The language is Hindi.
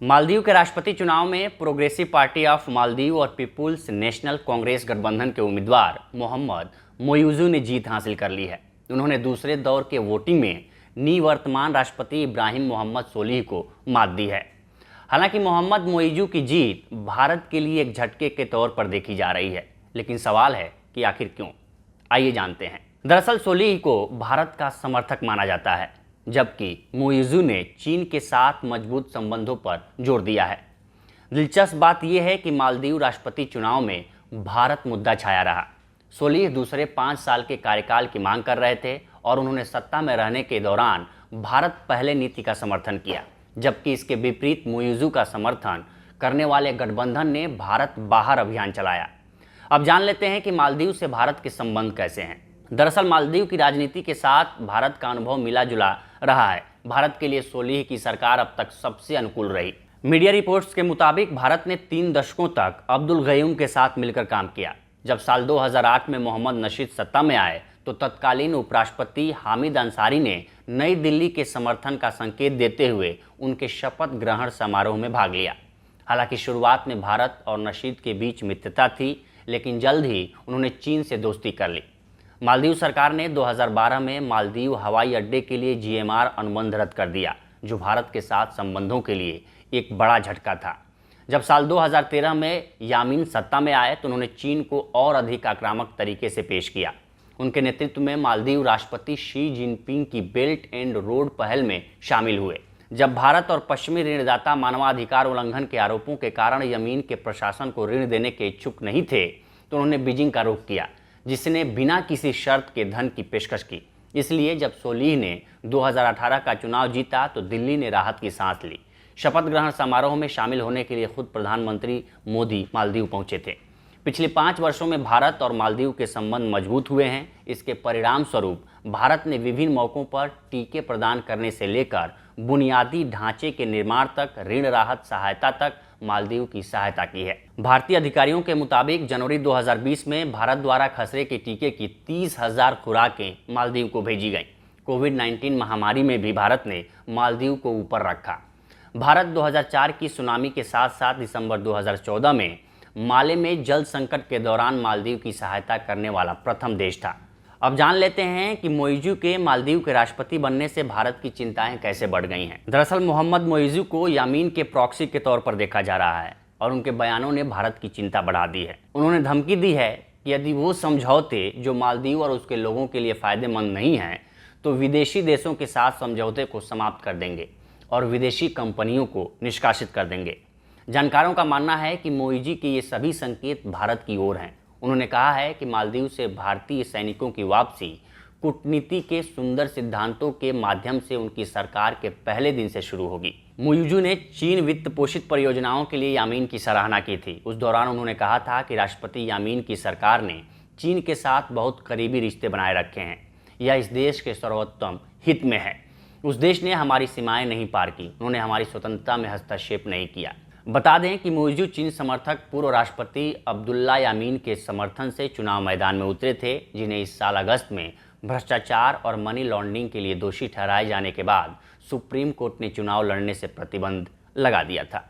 मालदीव के राष्ट्रपति चुनाव में प्रोग्रेसिव पार्टी ऑफ मालदीव और पीपुल्स नेशनल कांग्रेस गठबंधन के उम्मीदवार मोहम्मद मोइज़ू ने जीत हासिल कर ली है। उन्होंने दूसरे दौर के वोटिंग में निवर्तमान राष्ट्रपति इब्राहिम मोहम्मद सोलिह को मात दी है। हालांकि मोहम्मद मोइज़ू की जीत भारत के लिए एक झटके के तौर पर देखी जा रही है, लेकिन सवाल है कि आखिर क्यों। आइए जानते हैं। दरअसल सोलिह को भारत का समर्थक माना जाता है, जबकि मोइज़ू ने चीन के साथ मजबूत संबंधों पर जोर दिया है। दिलचस्प बात यह है कि मालदीव राष्ट्रपति चुनाव में भारत मुद्दा छाया रहा। सोलिह दूसरे 5 साल के कार्यकाल की मांग कर रहे थे और उन्होंने सत्ता में रहने के दौरान भारत पहले नीति का समर्थन किया, जबकि इसके विपरीत मोइज़ू का समर्थन करने वाले गठबंधन ने भारत बाहर अभियान चलाया। अब जान लेते हैं कि मालदीव से भारत के संबंध कैसे हैं। दरअसल मालदीव की राजनीति के साथ भारत का अनुभव मिला जुला रहा है। भारत के लिए सोलिह की सरकार अब तक सबसे अनुकूल रही। मीडिया रिपोर्ट्स के मुताबिक भारत ने 3 दशकों तक अब्दुल गयूम के साथ मिलकर काम किया। जब साल 2008 में मोहम्मद नशीद सत्ता में आए तो तत्कालीन उपराष्ट्रपति हामिद अंसारी ने नई दिल्ली के समर्थन का संकेत देते हुए उनके शपथ ग्रहण समारोह में भाग लिया। हालांकि शुरुआत में भारत और नशीद के बीच मित्रता थी, लेकिन जल्द ही उन्होंने चीन से दोस्ती कर ली। मालदीव सरकार ने 2012 में मालदीव हवाई अड्डे के लिए GMR अनुबंध रद्द कर दिया, जो भारत के साथ संबंधों के लिए एक बड़ा झटका था। जब साल 2013 में यामीन सत्ता में आए तो उन्होंने चीन को और अधिक आक्रामक तरीके से पेश किया। उनके नेतृत्व में मालदीव राष्ट्रपति शी जिनपिंग की बेल्ट एंड रोड पहल में शामिल हुए। जब भारत और पश्चिमी ऋणदाता मानवाधिकार उल्लंघन के आरोपों के कारण यामीन के प्रशासन को ऋण देने के इच्छुक नहीं थे तो उन्होंने बीजिंग का रुख किया, जिसने बिना किसी शर्त के धन की पेशकश की। इसलिए जब सोलिह ने 2018 का चुनाव जीता तो दिल्ली ने राहत की सांस ली। शपथ ग्रहण समारोह में शामिल होने के लिए खुद प्रधानमंत्री मोदी मालदीव पहुंचे थे। पिछले 5 वर्षों में भारत और मालदीव के संबंध मजबूत हुए हैं। इसके परिणाम स्वरूप भारत ने विभिन्न मौकों पर टीके प्रदान करने से लेकर बुनियादी ढांचे के निर्माण तक, ऋण राहत सहायता तक मालदीव की सहायता की है। भारतीय अधिकारियों के मुताबिक जनवरी 2020 में भारत द्वारा खसरे के टीके की 30,000 खुराकें मालदीव को भेजी गईं। कोविड-19 महामारी में भी भारत ने मालदीव को ऊपर रखा। भारत 2004 की सुनामी के साथ साथ दिसंबर 2014 में माले में जल संकट के दौरान मालदीव की सहायता करने वाला प्रथम देश था। अब जान लेते हैं कि मोइज़ू के मालदीव के राष्ट्रपति बनने से भारत की चिंताएं कैसे बढ़ गई हैं। दरअसल मोहम्मद मोइज़ू को यामीन के प्रॉक्सी के तौर पर देखा जा रहा है और उनके बयानों ने भारत की चिंता बढ़ा दी है। उन्होंने धमकी दी है कि यदि वो समझौते जो मालदीव और उसके लोगों के लिए फ़ायदेमंद नहीं हैं तो विदेशी देशों के साथ समझौते को समाप्त कर देंगे और विदेशी कंपनियों को निष्कासित कर देंगे। जानकारों का मानना है कि मोइज़ू के ये सभी संकेत भारत की ओर हैं। उन्होंने कहा है कि मालदीव से भारतीय सैनिकों की वापसी कूटनीति के सुंदर सिद्धांतों के माध्यम से उनकी सरकार के पहले दिन से शुरू होगी। मोइज़ू ने चीन वित्त पोषित परियोजनाओं के लिए यामीन की सराहना की थी। उस दौरान उन्होंने कहा था कि राष्ट्रपति यामीन की सरकार ने चीन के साथ बहुत करीबी रिश्ते बनाए रखे हैं। यह इस देश के सर्वोत्तम हित में है। उस देश ने हमारी सीमाएं नहीं पार की, उन्होंने हमारी स्वतंत्रता में हस्तक्षेप नहीं किया। बता दें कि मोइज़ू चीन समर्थक पूर्व राष्ट्रपति अब्दुल्ला यामीन के समर्थन से चुनाव मैदान में उतरे थे, जिन्हें इस साल अगस्त में भ्रष्टाचार और मनी लॉन्ड्रिंग के लिए दोषी ठहराए जाने के बाद सुप्रीम कोर्ट ने चुनाव लड़ने से प्रतिबंध लगा दिया था।